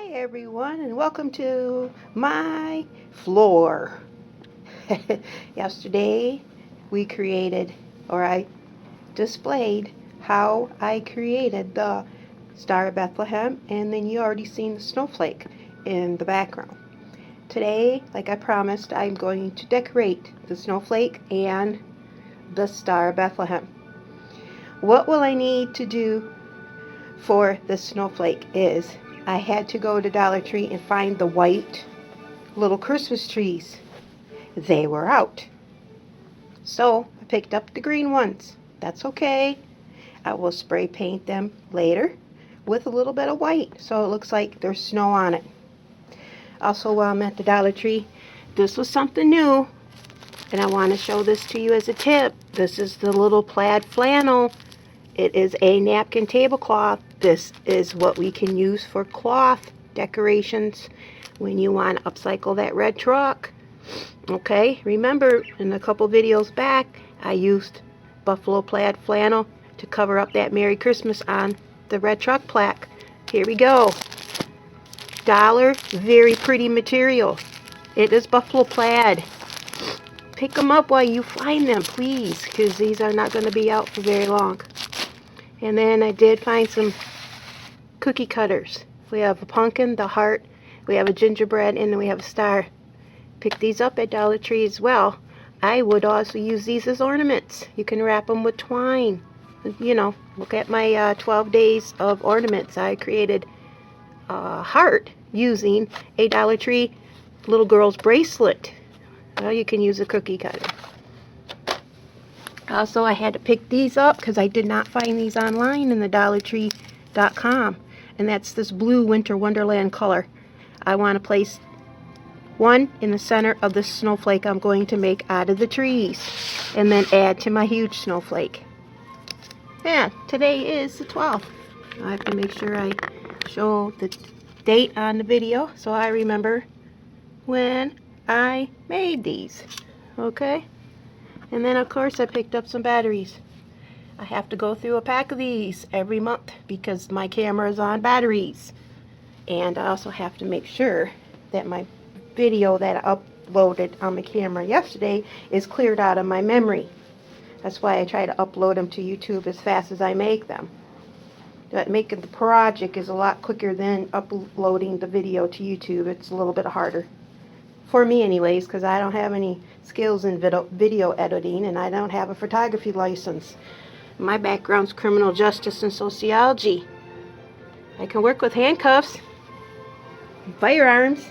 Hi everyone, and welcome to my floor. Yesterday we created, or I displayed how I created the Star of Bethlehem, and then you already seen the snowflake in the background. Today, like I promised, I'm going to decorate the snowflake and the Star of Bethlehem. What will I need to do for the snowflake is I had to go to Dollar Tree and find the white little Christmas trees. They were out. So I picked up the green ones. That's okay. I will spray paint them later with a little bit of white so it looks like there's snow on it. Also, while I'm at the Dollar Tree, this was something new, and I want to show this to you as a tip. This is the little plaid flannel. It is a napkin tablecloth. This is what we can use for cloth decorations when you want to upcycle that red truck. Okay, remember in a couple videos back, I used buffalo plaid flannel to cover up that Merry Christmas on the red truck plaque. Here we go. Dollar, very pretty material. It is buffalo plaid. Pick them up while you find them, please, because these are not going to be out for very long. And then I did find some cookie cutters. We have a pumpkin, the heart, we have a gingerbread, and then we have a star. Pick these up at Dollar Tree as well. I would also use these as ornaments. You can wrap them with twine. You know, look at my 12 days of ornaments. I created a heart using a Dollar Tree little girl's bracelet. Well, you can use a cookie cutter. Also, I had to pick these up because I did not find these online in the DollarTree.com. And that's this blue Winter Wonderland color. I want to place one in the center of the snowflake I'm going to make out of the trees. And then add to my huge snowflake. Yeah, today is the 12th. I have to make sure I show the date on the video so I remember when I made these. Okay? And then, of course, I picked up some batteries. I have to go through a pack of these every month because my camera is on batteries. And I also have to make sure that my video that I uploaded on my camera yesterday is cleared out of my memory. That's why I try to upload them to YouTube as fast as I make them. But making the project is a lot quicker than uploading the video to YouTube. It's a little bit harder. For me anyways, because I don't have any skills in video editing, and I don't have a photography license. My background's criminal justice and sociology. I can work with handcuffs, firearms,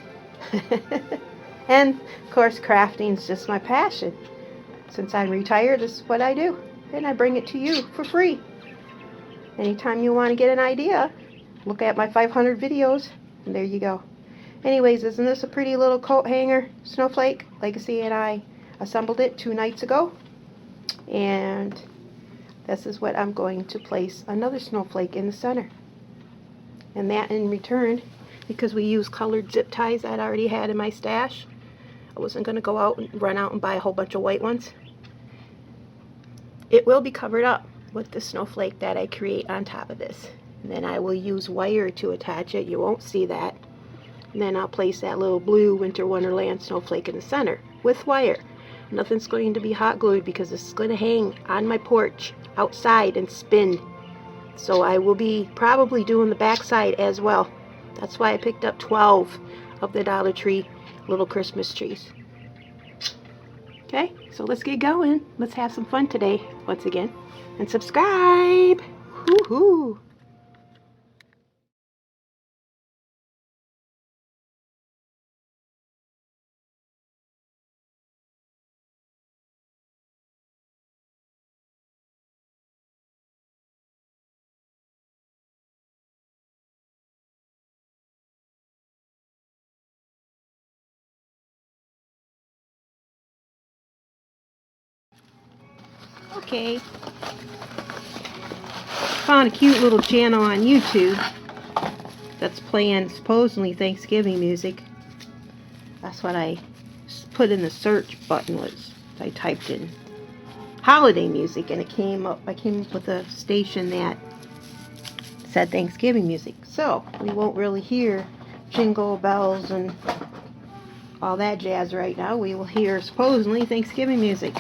and of course crafting is just my passion. Since I'm retired, this is what I do, and I bring it to you for free. Anytime you want to get an idea, look at my 500 videos, and there you go. Anyways, isn't this a pretty little coat hanger snowflake? Legacy and I assembled it 2 nights ago. And this is what I'm going to place another snowflake in the center. And that in return, because we use colored zip ties that I already had in my stash, I wasn't going to go out and run out and buy a whole bunch of white ones. It will be covered up with the snowflake that I create on top of this. And then I will use wire to attach it. You won't see that. And then I'll place that little blue Winter Wonderland snowflake in the center with wire. Nothing's going to be hot glued because this is going to hang on my porch outside and spin. So I will be probably doing the back side as well. That's why I picked up 12 of the Dollar Tree little Christmas trees. Okay, so let's get going. Let's have some fun today once again. And subscribe! Woohoo! Okay. Found a cute little channel on YouTube that's playing supposedly Thanksgiving music. That's what I put in the search button. Was I typed in holiday music, and it came up. I came up with a station that said Thanksgiving music. So we won't really hear jingle bells and all that jazz right now, we will hear supposedly Thanksgiving music.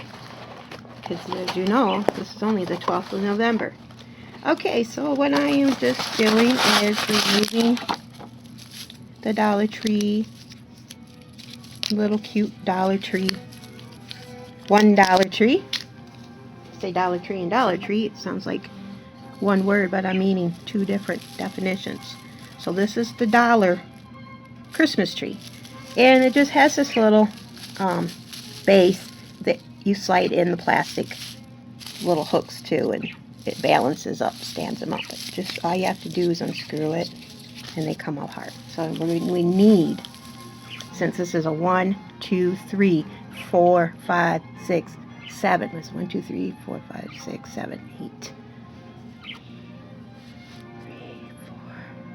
Because as you know, this is only the 12th of November. Okay, so what I am just doing is removing the Dollar Tree, little cute Dollar Tree, one Dollar Tree. Say Dollar Tree and Dollar Tree, it sounds like one word, but I'm meaning two different definitions. So this is the dollar Christmas tree, and it just has this little base that you slide in the plastic little hooks to, and it balances up, stands them up. But just all you have to do is unscrew it, and they come out hard. So we need, since this is a 1, 2, 3, 4, 5, 6, 7. It's 1, 2, 3, 4, 5, 6, 7, 8. 3, 4,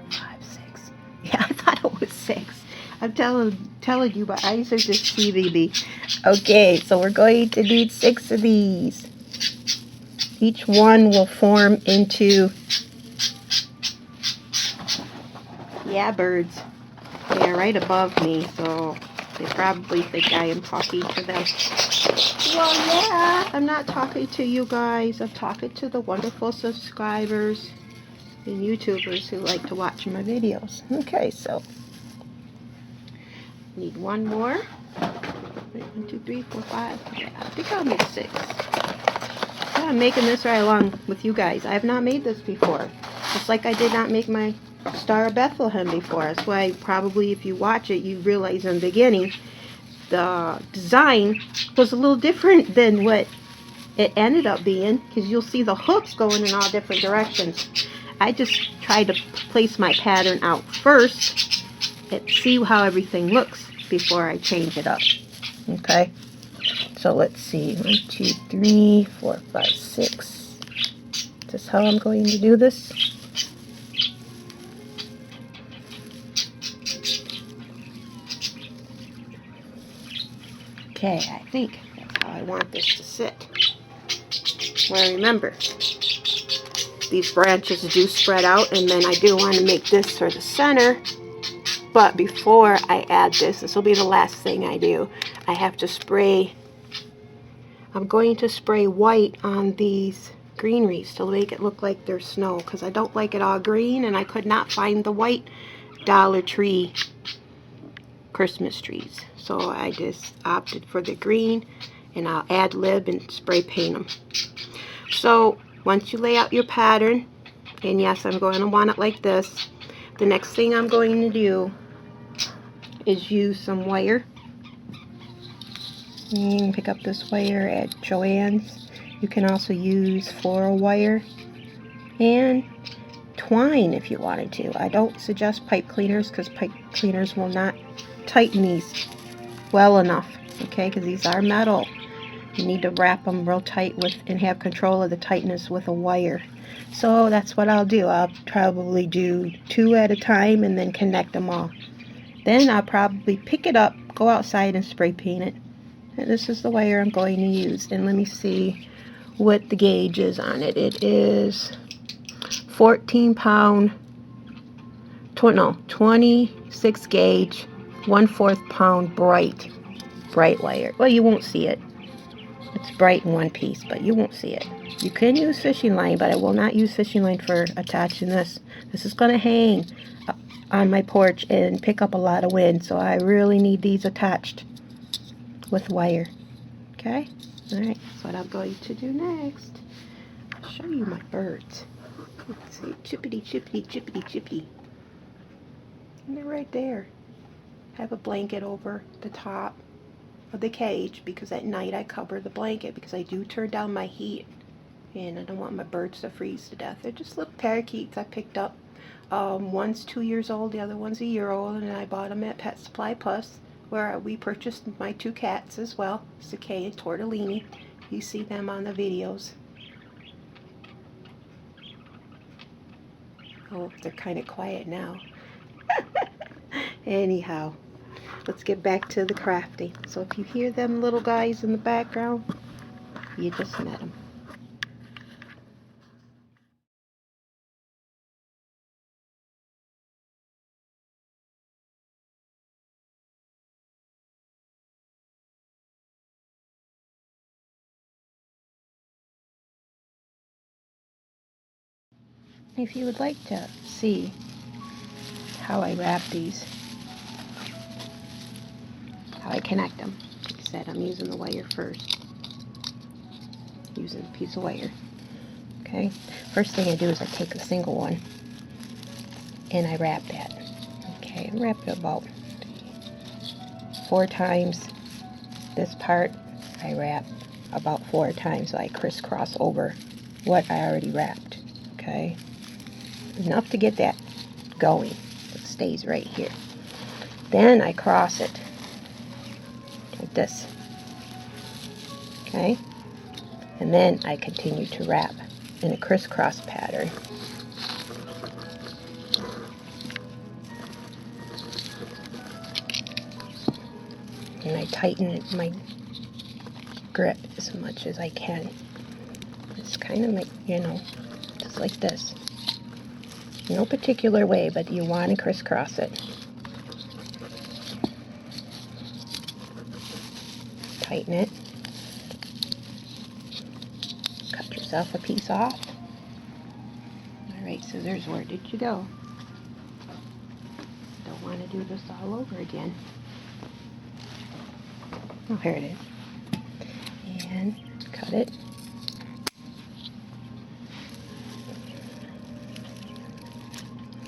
5, 6. Yeah, I thought it was 6. I'm telling you, my eyes are just CBB. Okay, so we're going to need 6 of these. Each one will form into, yeah, birds. They are right above me, so they probably think I am talking to them. Well, yeah, I'm not talking to you guys. I'm talking to the wonderful subscribers and YouTubers who like to watch my videos. Okay, so need one more. 1, 2, 3, 4, 5. Yeah, I think I'll make 6. Yeah, I'm making this right along with you guys. I have not made this before. Just like I did not make my Star of Bethlehem before. That's why probably if you watch it, you realize in the beginning the design was a little different than what it ended up being, because you'll see the hooks going in all different directions. I just tried to place my pattern out first and see how everything looks before I change it up. Okay, so let's see, 1, 2, 3, 4, 5, 6. Is this how I'm going to do this? Okay, I think that's how I want this to sit. Well, remember, these branches do spread out, and then I do want to make this for the center. But before I add this will be the last thing I do. I have to spray, I'm going to spray white on these green wreaths to make it look like there's snow, because I don't like it all green, and I could not find the white Dollar Tree Christmas trees. So I just opted for the green, and I'll ad lib and spray paint them. So once you lay out your pattern, and yes, I'm going to want it like this, the next thing I'm going to do is use some wire. You can pick up this wire at Joann's. You can also use floral wire and twine if you wanted to. I don't suggest pipe cleaners, because pipe cleaners will not tighten these well enough, okay, because these are metal. You need to wrap them real tight with and have control of the tightness with a wire. So that's what I'll do. I'll probably do 2 at a time and then connect them all. Then I'll probably pick it up, go outside and spray paint it. And this is the wire I'm going to use. And let me see what the gauge is on it. It is 14 pound, 26 gauge, 1/4 pound bright wire. Well, you won't see it. It's bright in one piece, but you won't see it. You can use fishing line, but I will not use fishing line for attaching this. This is going to hang on my porch and pick up a lot of wind, so I really need these attached with wire. Okay? Alright, that's what I'm going to do next. I'll show you my birds. Let's see, chippity, chippity, chippity, chippity. And they're right there. I have a blanket over the top of the cage, because at night I cover the blanket because I do turn down my heat and I don't want my birds to freeze to death. They're just little parakeets I picked up. One's 2 years old, the other one's a year old, and I bought them at Pet Supply Plus, where we purchased my 2 cats as well, Sakay and Tortellini. You see them on the videos. Oh, they're kind of quiet now. Anyhow, let's get back to the crafting. So if you hear them little guys in the background, you just met them. If you would like to see how I wrap these, how I connect them, like I said, I'm using the wire first. Using a piece of wire. Okay, first thing I do is I take a single one and I wrap that. Okay, I wrap it about 4 times. This part I wrap about 4 times, so I crisscross over what I already wrapped. Okay, enough to get that going. It stays right here. Then I cross it like this. Okay, and then I continue to wrap in a crisscross pattern. And I tighten my grip as much as I can. It's kind of like, just like this. No particular way, but you want to crisscross it. Tighten it. Cut yourself a piece off. Alright, scissors, where did you go? Don't want to do this all over again. Oh, here it is. And cut it.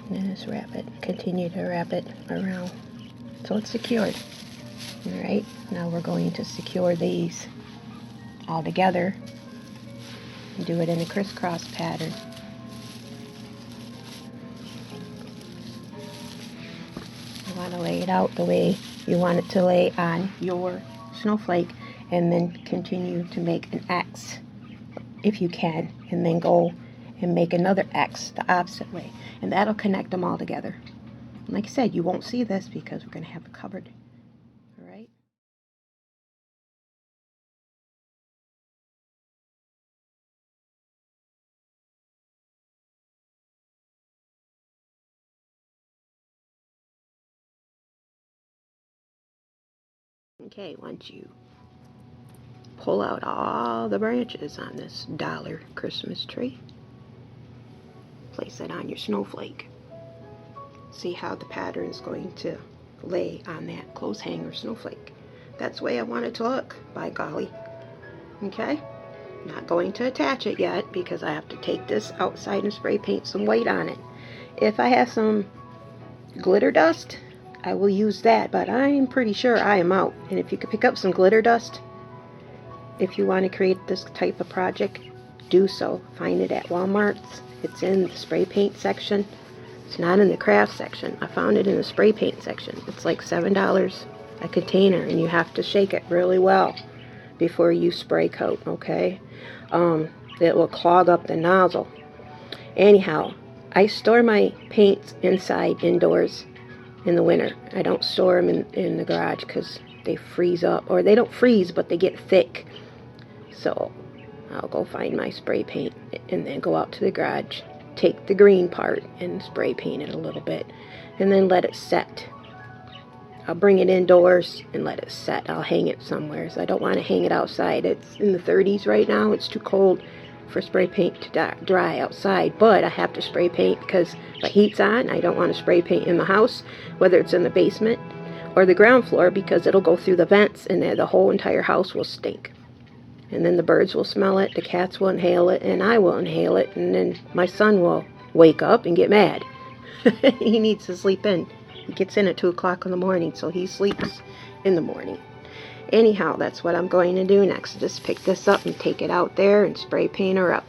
And just wrap it. Continue to wrap it around so it's secured. Alright, now we're going to secure these all together and do it in a crisscross pattern. You want to lay it out the way you want it to lay on your snowflake, and then continue to make an X if you can, and then go and make another X the opposite way, and that'll connect them all together. And like I said, you won't see this because we're going to have it covered. Alright? Okay, once you pull out all the branches on this dollar Christmas tree, place it on your snowflake. See how the pattern is going to lay on that clothes hanger snowflake. That's the way I want it to look, by golly. Okay? Not going to attach it yet because I have to take this outside and spray paint some white on it. If I have some glitter dust, I will use that, but I'm pretty sure I am out. And if you could pick up some glitter dust, if you want to create this type of project, do so. Find it at Walmart's. It's in the spray paint section. It's not in the craft section. I found it in the spray paint section. It's like $7 a container, and you have to shake it really well before you spray coat, okay? It will clog up the nozzle. Anyhow, I store my paints inside, indoors, in the winter. I don't store them in the garage because they freeze up, or they don't freeze, but they get thick. So I'll go find my spray paint and then go out to the garage, take the green part and spray paint it a little bit, and then let it set. I'll bring it indoors and let it set. I'll hang it somewhere. So I don't want to hang it outside. It's in the 30s right now. It's too cold for spray paint to dry outside, but I have to spray paint because the heat's on. I don't want to spray paint in the house, whether it's in the basement or the ground floor, because it'll go through the vents and the whole entire house will stink. And then the birds will smell it, the cats will inhale it, and I will inhale it, and then my son will wake up and get mad. He needs to sleep in. He gets in at 2 o'clock in the morning, so he sleeps in the morning. Anyhow, that's what I'm going to do next. Just pick this up and take it out there and spray paint her up.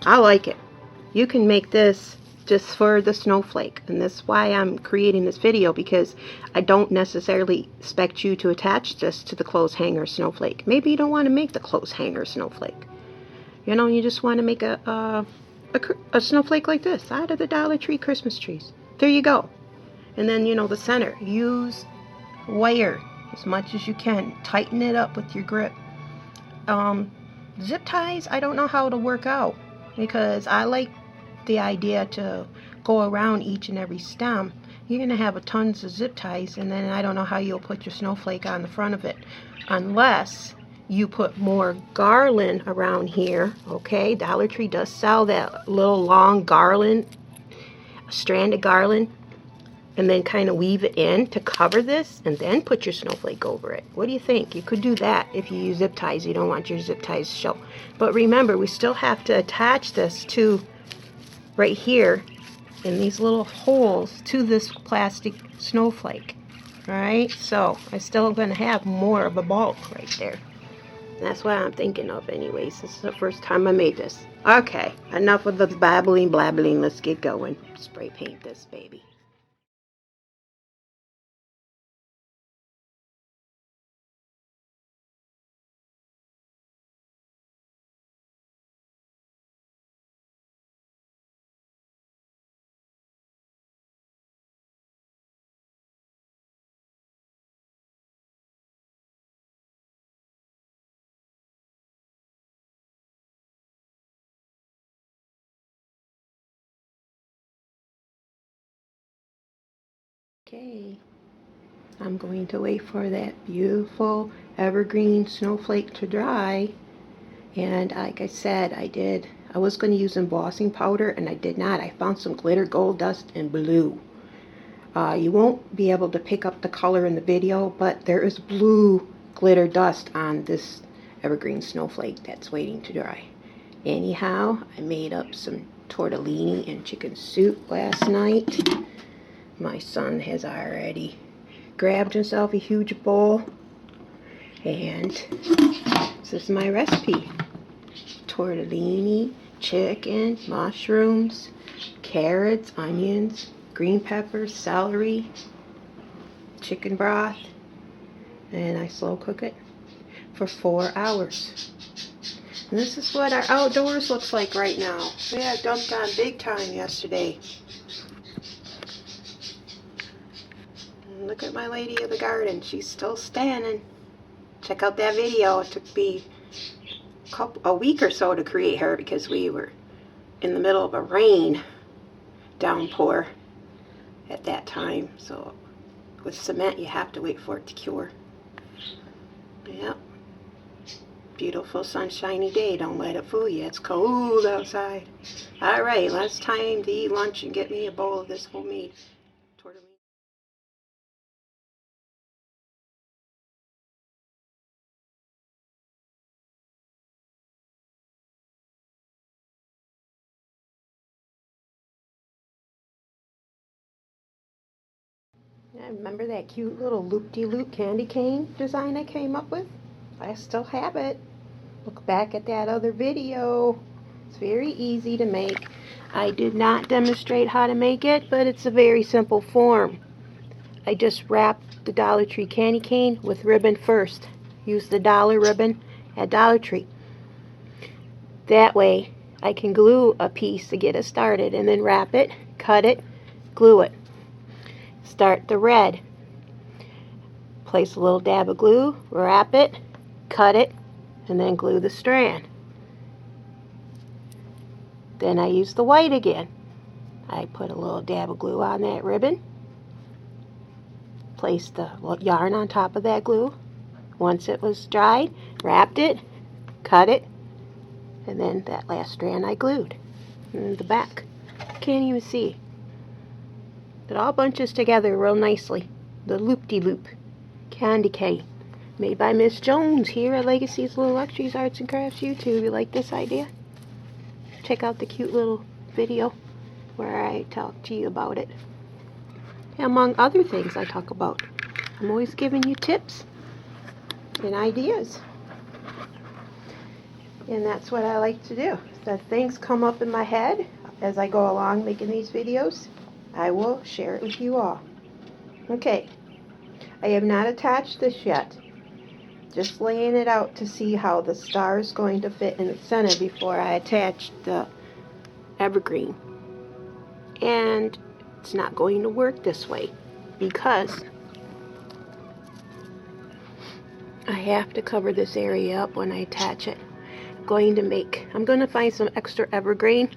I like it. You can make this just for the snowflake, and that's why I'm creating this video, because I don't necessarily expect you to attach this to the clothes hanger snowflake. Maybe you don't want to make the clothes hanger snowflake. You just want to make a snowflake like this out of the Dollar Tree Christmas trees. There you go. And then, the center. Use wire as much as you can. Tighten it up with your grip. Zip ties, I don't know how to work out, because I like the idea to go around each and every stem. You're going to have tons of zip ties, and then I don't know how you'll put your snowflake on the front of it, unless you put more garland around here, okay? Dollar Tree does sell that little long garland, stranded garland, and then kind of weave it in to cover this, and then put your snowflake over it. What do you think? You could do that if you use zip ties. You don't want your zip ties to show. But remember, we still have to attach this to right here in these little holes to this plastic snowflake. Alright, so I still going to have more of a bulk right there. That's what I'm thinking of anyways. This is the first time I made this. Okay, enough of the babbling, blabbling. Let's get going. Spray paint this baby. Okay, I'm going to wait for that beautiful evergreen snowflake to dry. And like I said, I was going to use embossing powder, and I did not. I found some glitter gold dust and blue. You won't be able to pick up the color in the video, but there is blue glitter dust on this evergreen snowflake that's waiting to dry. Anyhow, I made up some tortellini and chicken soup last night. My son has already grabbed himself a huge bowl, and this is my recipe. Tortellini, chicken, mushrooms, carrots, onions, green peppers, celery, chicken broth, and I slow cook it for 4 hours. And this is what our outdoors looks like right now. We had dumped on big time yesterday. Look at my lady of the garden. She's still standing. Check out that video. It took me a week or so to create her because we were in the middle of a rain downpour at that time. So with cement, you have to wait for it to cure. Yep. Beautiful sunshiny day. Don't let it fool you. It's cold outside. Alright, last time to eat lunch and get me a bowl of this homemade tortellini. I remember that cute little loop-de-loop candy cane design I came up with? I still have it. Look back at that other video. It's very easy to make. I did not demonstrate how to make it, but it's a very simple form. I just wrapped the Dollar Tree candy cane with ribbon first. Use the dollar ribbon at Dollar Tree. That way I can glue a piece to get it started, and then wrap it, cut it, glue it. Start the red. Place a little dab of glue, wrap it, cut it, and then glue the strand. Then I use the white again. I put a little dab of glue on that ribbon. Place the yarn on top of that glue. Once it was dried, wrapped it, cut it, and then that last strand I glued. And the back. Can't even see. It all bunches together real nicely. The loop-de-loop candy cane, made by Miss Jones here at Legacy's Little Luxuries Arts and Crafts YouTube. You like this idea? Check out the cute little video where I talk to you about it. Among other things I talk about. I'm always giving you tips and ideas. And that's what I like to do. As things come up in my head as I go along making these videos, I will share it with you all. Okay, I have not attached this yet. Just laying it out to see how the star is going to fit in the center before I attach the evergreen. And it's not going to work this way because I have to cover this area up when I attach it. I'm going to find some extra evergreen,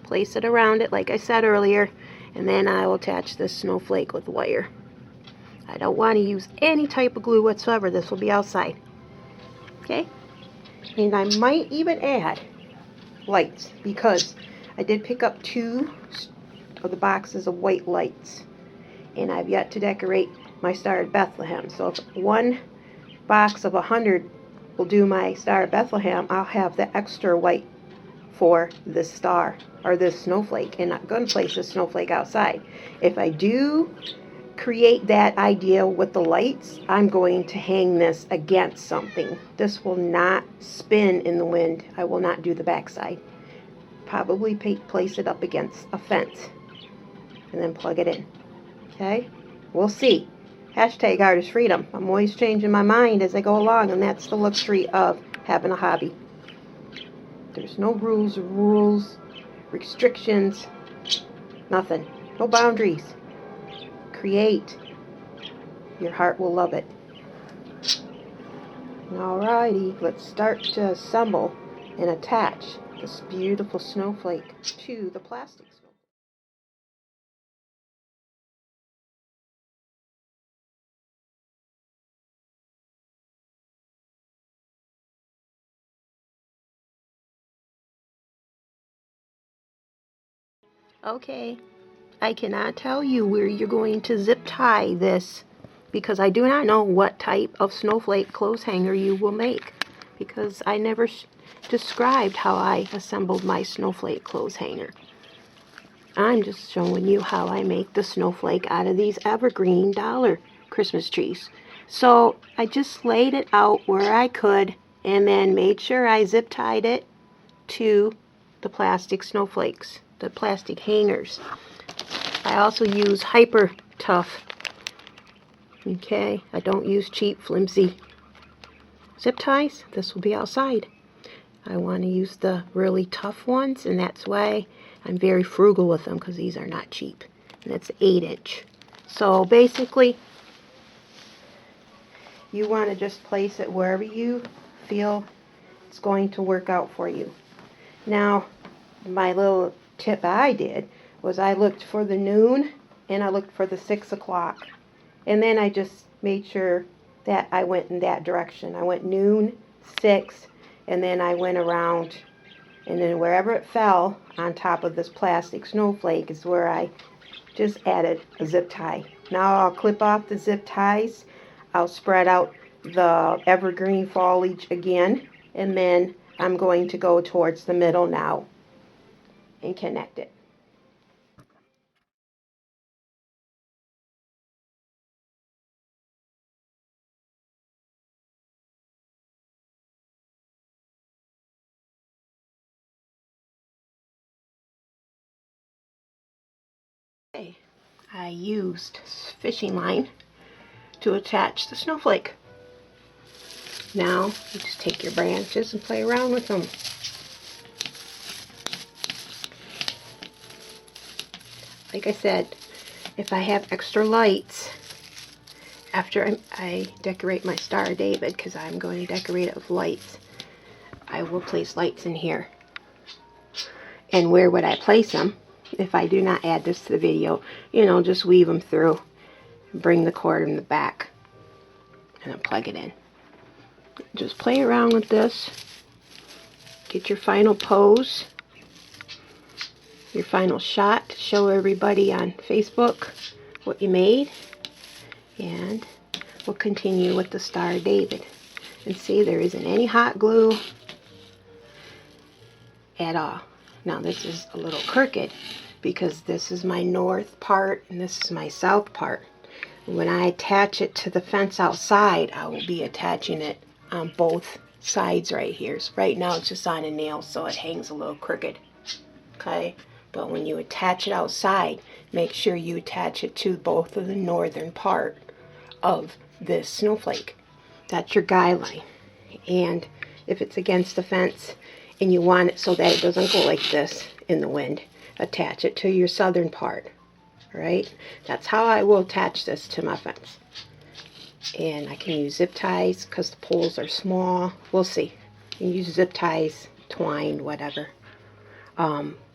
place it around it like I said earlier, and then I will attach this snowflake with wire. I don't want to use any type of glue whatsoever. This will be outside. Okay? And I might even add lights, because I did pick up 2 of the boxes of white lights, and I've yet to decorate my Star of Bethlehem. So if 1 box of 100 will do my Star of Bethlehem, I'll have the extra white for this star, or this snowflake, and I'm going to place this snowflake outside. If I do create that idea with the lights, I'm going to hang this against something. This will not spin in the wind. I will not do the backside. Probably place it up against a fence and then plug it in. Okay? We'll see. Hashtag artist freedom. I'm always changing my mind as I go along, and that's the luxury of having a hobby. There's no rules, restrictions, nothing. No boundaries. Create. Your heart will love it. Alrighty, let's start to assemble and attach this beautiful snowflake to the plastic snowflake. Okay, I cannot tell you where you're going to zip tie this, because I do not know what type of snowflake clothes hanger you will make, because I never described how I assembled my snowflake clothes hanger. I'm just showing you how I make the snowflake out of these evergreen dollar Christmas trees. So I just laid it out where I could, and then made sure I zip tied it to the plastic snowflakes, the plastic hangers. I also use hyper tough. Okay, I don't use cheap flimsy zip ties. This will be outside. I want to use the really tough ones, and that's why I'm very frugal with them, because these are not cheap. And it's 8-inch. So basically, you want to just place it wherever you feel it's going to work out for you. Now, my little tip I did was I looked for the noon and I looked for the 6 o'clock. And then I just made sure that I went in that direction. I went noon, 6, and then I went around, and then wherever it fell on top of this plastic snowflake is where I just added a zip tie. Now I'll clip off the zip ties. I'll spread out the evergreen foliage again, and then I'm going to go towards the middle now and connect it. Okay, I used fishing line to attach the snowflake. Now you just take your branches and play around with them. Like I said, if I have extra lights after I decorate my Star of David, because I'm going to decorate it with lights, I will place lights in here. And where would I place them if I do not add this to the video? You know, just weave them through, bring the cord in the back, and then plug it in. Just play around with this. Get your final pose, your final shot to show everybody on Facebook what you made. And we'll continue with the Star of David. And see, there isn't any hot glue at all. Now this is a little crooked because this is my north part and this is my south part. When I attach it to the fence outside, I will be attaching it on both sides right here. So right now it's just on a nail, so it hangs a little crooked. Okay? But when you attach it outside, make sure you attach it to both of the northern part of this snowflake. That's your guideline. And if it's against the fence and you want it so that it doesn't go like this in the wind, attach it to your southern part. Right? That's how I will attach this to my fence. And I can use zip ties because the poles are small. We'll see. You can use zip ties, twine, whatever.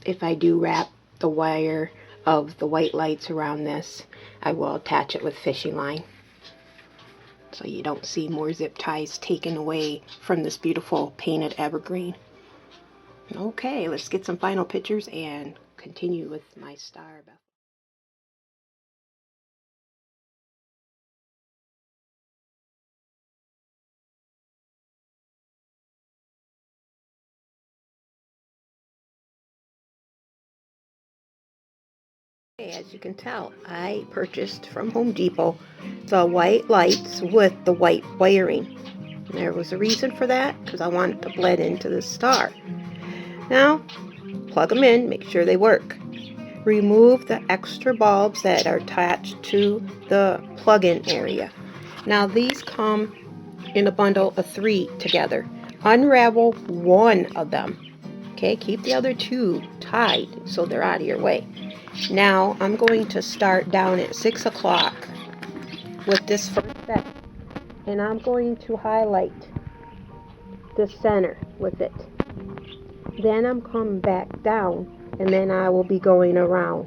If I do wrap the wire of the white lights around this, I will attach it with fishing line. so you don't see more zip ties taken away from this beautiful painted evergreen. Okay, let's get some final pictures and continue with my star. As you can tell, I purchased from Home Depot the white lights with the white wiring. And there was a reason for that, because I wanted to blend into the star. Now, plug them in, make sure they work. Remove the extra bulbs that are attached to the plug-in area. Now these come in a bundle of 3 together. Unravel one of them. Okay, keep the other 2 tied so they're out of your way. Now I'm going to start down at 6 o'clock with this first set, and I'm going to highlight the center with it. Then I'm coming back down, and then I will be going around.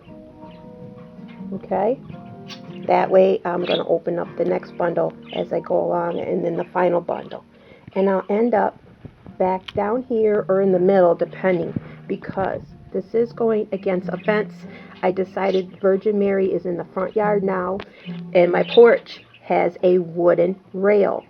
Okay, that way I'm going to open up the next bundle as I go along, and then the final bundle, and I'll end up back down here or in the middle, depending, because this is going against a fence. I decided Virgin Mary is in the front yard now, and my porch has a wooden rail.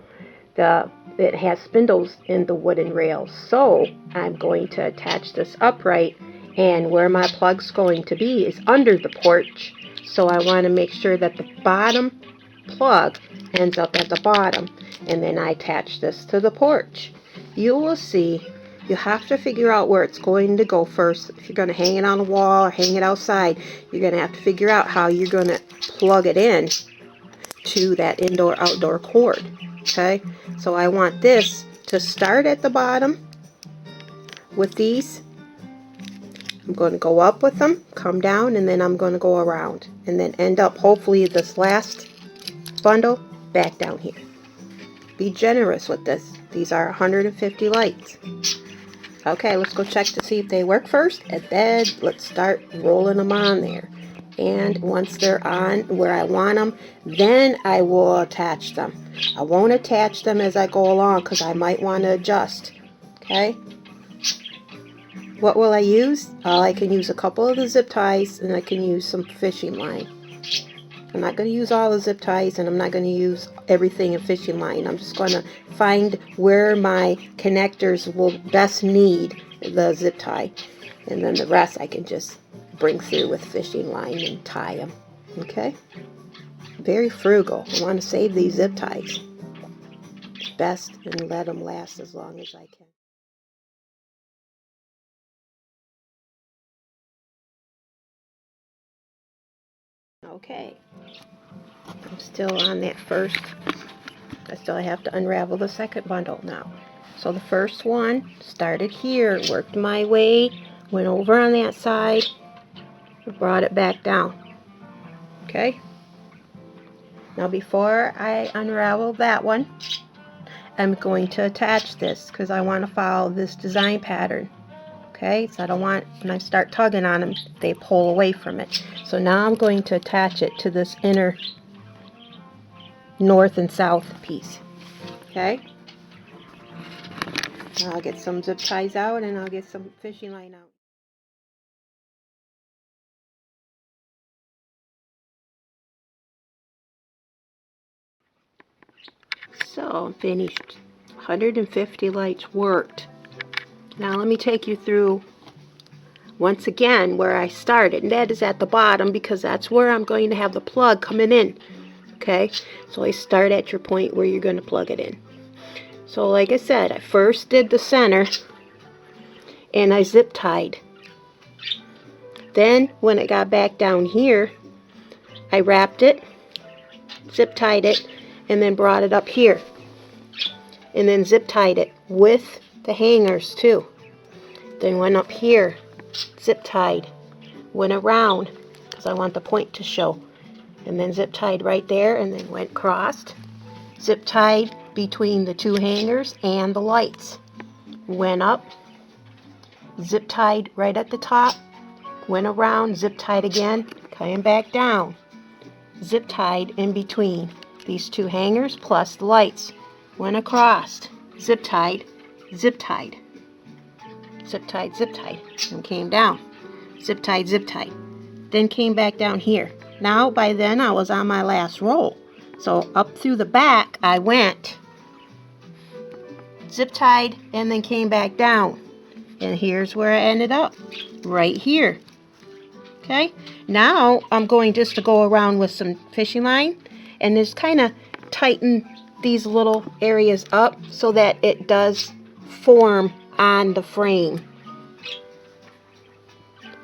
It has spindles in the wooden rails, so I'm going to attach this upright, and where my plug's going to be is under the porch, so I want to make sure that the bottom plug ends up at the bottom, and then I attach this to the porch. You will see. You have to figure out where it's going to go first. If you're going to hang it on the wall or hang it outside, you're going to have to figure out how you're going to plug it in to that indoor-outdoor cord. Okay, so I want this to start at the bottom with these. I'm going to go up with them, come down, and then I'm going to go around, and then end up, hopefully, this last bundle back down here. Be generous with this. These are 150 lights. Okay, let's go check to see if they work first, and then let's start rolling them on there. And once they're on where I want them, then I will attach them. I won't attach them as I go along because I might want to adjust. Okay? What will I use? I can use a couple of the zip ties, and I can use some fishing line. I'm not going to use all the zip ties, and I'm not going to use everything in fishing line. I'm just going to find where my connectors will best need the zip tie, and then the rest I can just bring through with fishing line and tie them. Okay? Very frugal. I want to save these zip ties best and let them last as long as I can. Okay, I'm still on that first. I still have to unravel the second bundle now. So the first one started here, worked my way, went over on that side, brought it back down. Okay, now before I unravel that one, I'm going to attach this because I want to follow this design pattern. Okay, so I don't want, when I start tugging on them, they pull away from it. So now I'm going to attach it to this inner north and south piece. Okay, I'll get some zip ties out, and I'll get some fishing line out. So I'm finished. 150 lights worked. Now let me take you through once again where I started, and that is at the bottom because that's where I'm going to have the plug coming in. Okay, so I start at your point where you're going to plug it in. So like I said, I first did the center and I zip tied. Then when it got back down here, I wrapped it, zip tied it, and then brought it up here, and then zip tied it with the hangers too. Then went up here, zip tied, went around because I want the point to show, and then zip tied right there, and then went crossed, zip tied between the 2 hangers and the lights, went up, zip tied right at the top, went around, zip tied again, came back down, zip tied in between, these two hangers plus the lights. Went across, zip tied, zip tied, zip tied, zip tied, and came down. Zip tied, zip tied. Then came back down here. Now, by then, I was on my last roll. So up through the back, I went, zip tied, and then came back down. And here's where I ended up, right here. Okay, now I'm going just to go around with some fishing line and just kind of tighten these little areas up so that it does form on the frame.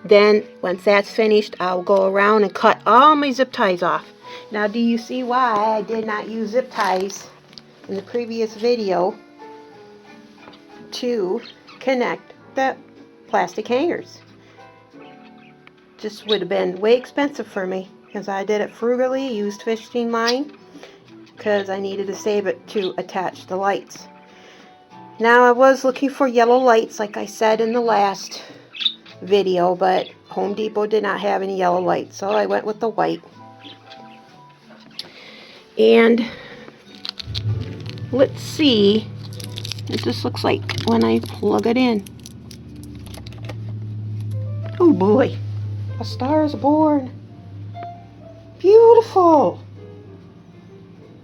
Then once that's finished, I'll go around and cut all my zip ties off. Now, do you see why I did not use zip ties in the previous video to connect the plastic hangers? Just would have been way expensive for me because I did it frugally, used fishing line because I needed to save it to attach the lights. Now, I was looking for yellow lights like I said in the last video, but Home Depot did not have any yellow lights, so I went with the white. And let's see what this looks like when I plug it in. Oh boy, a star is born. Beautiful.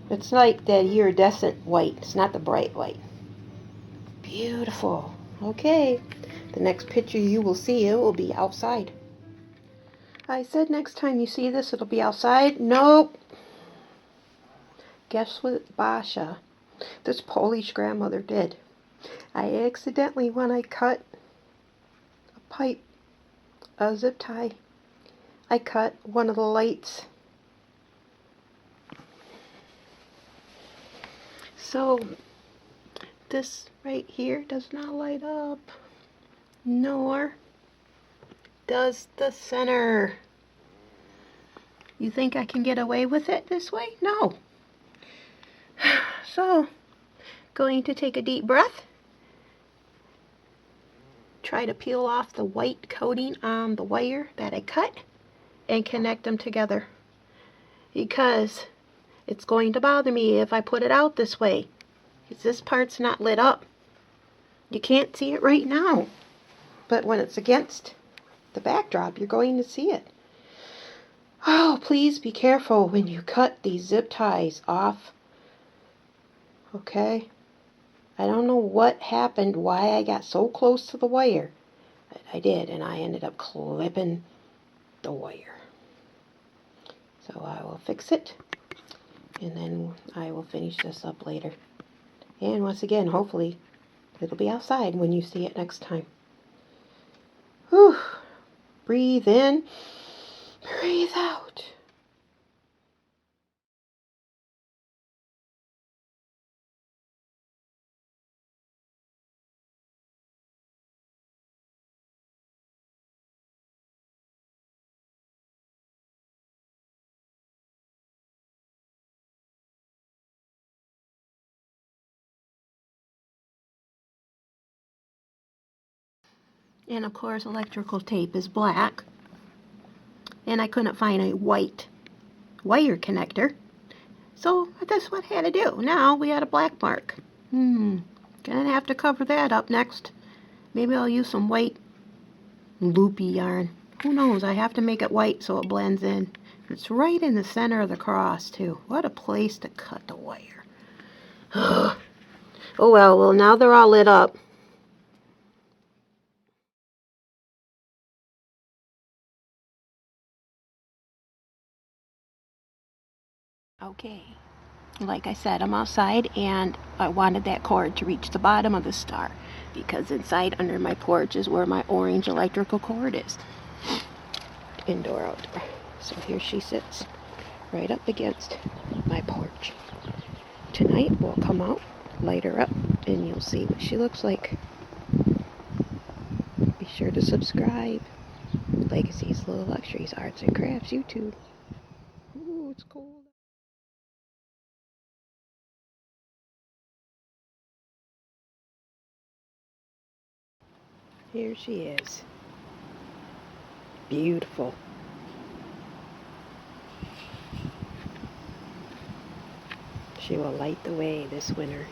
It's like that iridescent white. It's not the bright white. Beautiful. Okay, the next picture you will see, it will be outside. I said next time you see this, it'll be outside. Nope. Guess what Basha, this Polish grandmother, did? I accidentally, when I cut a pipe, a zip tie, I cut one of the lights. So this right here does not light up, nor does the center. You think I can get away with it this way? No. So, going to take a deep breath, try to peel off the white coating on the wire that I cut, and connect them together, because it's going to bother me if I put it out this way, because this part's not lit up. You can't see it right now, but when it's against the backdrop, you're going to see it. Oh, please be careful when you cut these zip ties off. Okay? I don't know what happened, why I got so close to the wire, but I did, and I ended up clipping the wire. So I will fix it, and then I will finish this up later. And once again, hopefully, it'll be outside when you see it next time. Whew. Breathe in, breathe out. And of course, electrical tape is black. And I couldn't find a white wire connector. So that's what I had to do. Now we had a black mark. Gonna have to cover that up next. Maybe I'll use some white loopy yarn. Who knows? I have to make it white so it blends in. It's right in the center of the cross too. What a place to cut the wire. Oh well, now they're all lit up. Okay, like I said, I'm outside, and I wanted that cord to reach the bottom of the star, because inside under my porch is where my orange electrical cord is. Indoor, outdoor. So here she sits, right up against my porch. Tonight we'll come out, light her up, and you'll see what she looks like. Be sure to subscribe. Legacies, Little Luxuries, Arts and Crafts YouTube. Ooh, it's cold. Here she is. Beautiful. She will light the way this winter.